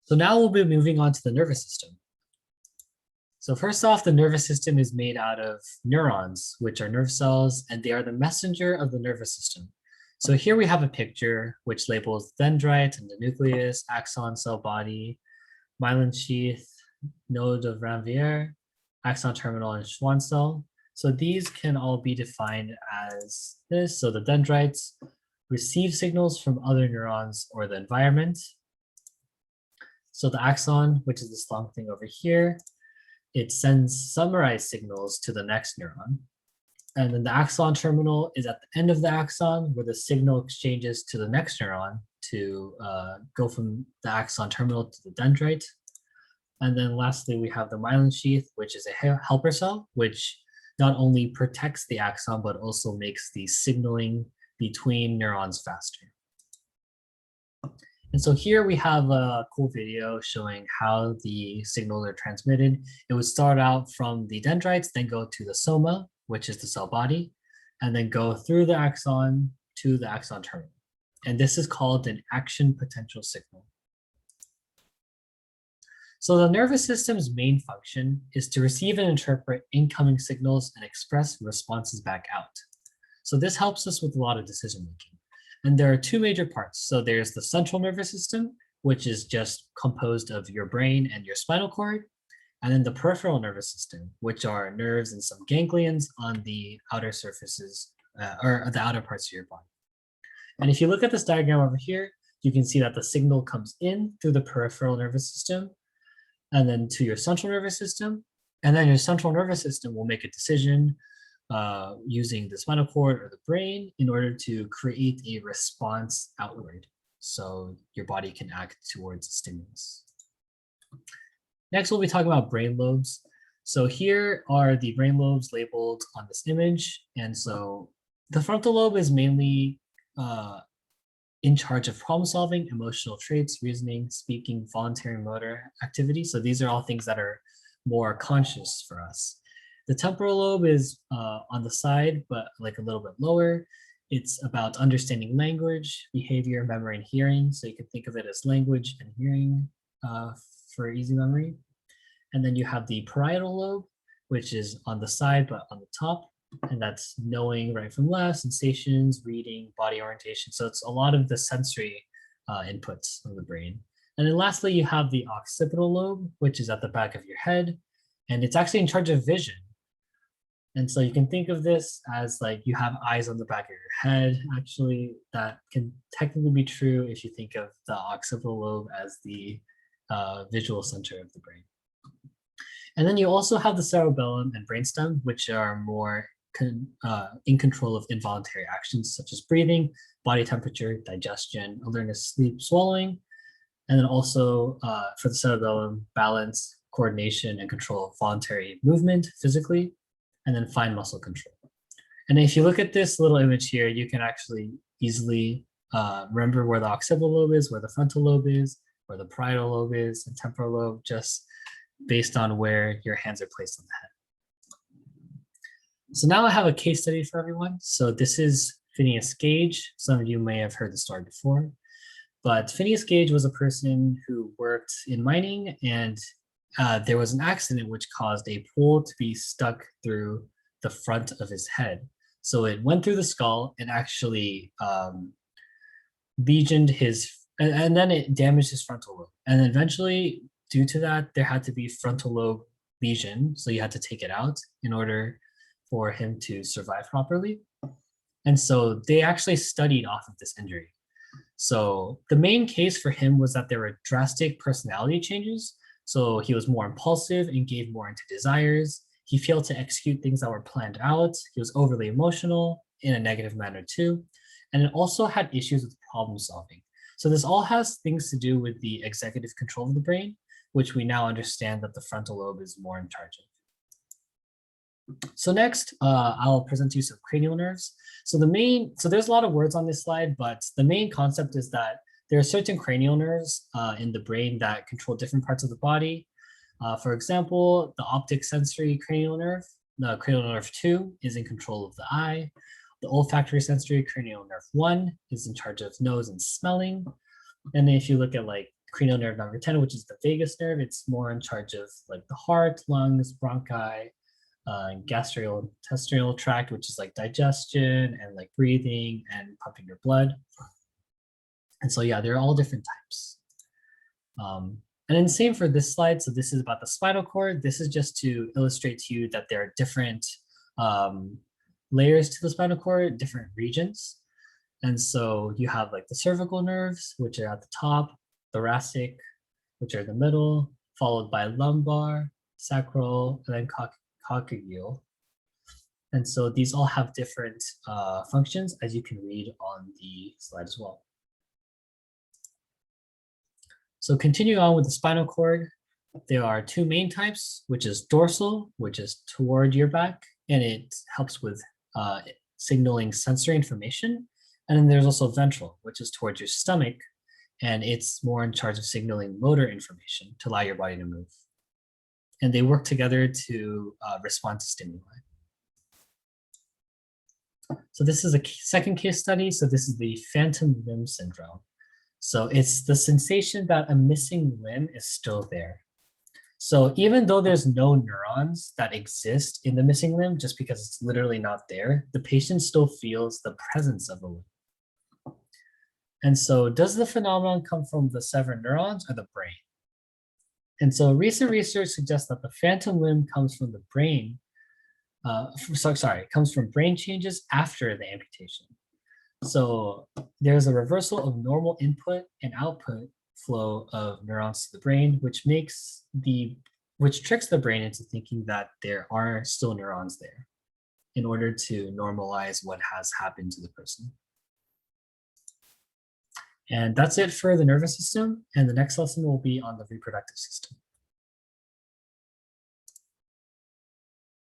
So now we'll be moving on to the nervous system. So first off, the nervous system is made out of neurons, which are nerve cells, and they are the messenger of the nervous system. So here we have a picture which labels dendrite and the nucleus, axon, cell body, myelin sheath, node of Ranvier, axon terminal, and Schwann cell. So these can all be defined as this. So the dendrites receive signals from other neurons or the environment. So the axon, which is this long thing over here, it sends summarized signals to the next neuron. And then the axon terminal is at the end of the axon where the signal exchanges to the next neuron to go from the axon terminal to the dendrite. And then lastly, we have the myelin sheath, which is a helper cell, which not only protects the axon, but also makes the signaling between neurons faster. And so here we have a cool video showing how the signals are transmitted. It would start out from the dendrites, then go to the soma, which is the cell body, and then go through the axon to the axon terminal. And this is called an action potential signal. So the nervous system's main function is to receive and interpret incoming signals and express responses back out. So this helps us with a lot of decision making. And there are two major parts. So there's the central nervous system, which is just composed of your brain and your spinal cord, and then the peripheral nervous system, which are nerves and some ganglions on the outer surfaces or the outer parts of your body. And if you look at this diagram over here, you can see that the signal comes in through the peripheral nervous system and then to your central nervous system. And then your central nervous system will make a decision using the spinal cord or the brain in order to create a response outward. So your body can act towards a stimulus. Next, we'll be talking about brain lobes. So here are the brain lobes labeled on this image. And so the frontal lobe is mainly in charge of problem solving, emotional traits, reasoning, speaking, voluntary motor activity. So these are all things that are more conscious for us. The temporal lobe is on the side, but like a little bit lower. It's about understanding language, behavior, memory, and hearing. So you can think of it as language and hearing for easy memory. And then you have the parietal lobe, which is on the side, but on the top. And that's knowing right from left, sensations, reading, body orientation. So it's a lot of the sensory inputs of the brain. And then lastly, you have the occipital lobe, which is at the back of your head. And it's actually in charge of vision. And so you can think of this as like you have eyes on the back of your head. Actually, that can technically be true if you think of the occipital lobe as the visual center of the brain. And then you also have the cerebellum and brainstem, which are more in control of involuntary actions such as breathing, body temperature, digestion, alertness, sleep, swallowing. And then also for the cerebellum, balance, coordination, and control of voluntary movement physically, and then fine muscle control. And if you look at this little image here, you can actually easily remember where the occipital lobe is, where the frontal lobe is, where the parietal lobe is, and temporal lobe, just based on where your hands are placed on the head. So now I have a case study for everyone. So this is Phineas Gage. Some of you may have heard the story before, but Phineas Gage was a person who worked in mining, and there was an accident which caused a pole to be stuck through the front of his head. So it went through the skull and actually lesioned his, and then it damaged his frontal lobe. And then eventually, due to that, there had to be frontal lobe lesion. So you had to take it out in order for him to survive properly. And so they actually studied off of this injury. So the main case for him was that there were drastic personality changes. So he was more impulsive and gave more into desires. He failed to execute things that were planned out. He was overly emotional in a negative manner too. And it also had issues with problem solving. So this all has things to do with the executive control of the brain, which we now understand that the frontal lobe is more in charge of. So next, I'll present to you some cranial nerves. So there's a lot of words on this slide, but the main concept is that there are certain cranial nerves in the brain that control different parts of the body. For example, the optic sensory cranial nerve, the cranial nerve 2 is in control of the eye. The olfactory sensory cranial nerve 1 is in charge of nose and smelling. And then if you look at like cranial nerve number 10, which is the vagus nerve. It's more in charge of like the heart, lungs, bronchi, gastrointestinal tract, which is like digestion and like breathing and pumping your blood. And so, yeah, they're all different types. And then same for this slide. So this is about the spinal cord. This is just to illustrate to you that there are different layers to the spinal cord, different regions. And so you have like the cervical nerves, which are at the top, thoracic, which are in the middle, followed by lumbar, sacral, and then coccygeal. And so these all have different functions, as you can read on the slide as well. So continuing on with the spinal cord, there are two main types, which is dorsal, which is toward your back, and it helps with signaling sensory information. And then there's also ventral, which is towards your stomach, and it's more in charge of signaling motor information to allow your body to move. And they work together to respond to stimuli. So this is a second case study. So this is the phantom limb syndrome. So it's the sensation that a missing limb is still there. So even though there's no neurons that exist in the missing limb, just because it's literally not there, the patient still feels the presence of a limb. And so does the phenomenon come from the severed neurons or the brain? And so recent research suggests that the phantom limb comes from the brain, comes from brain changes after the amputation. So there's a reversal of normal input and output flow of neurons to the brain, which tricks the brain into thinking that there are still neurons there in order to normalize what has happened to the person. And that's it for the nervous system. And the next lesson will be on the reproductive system.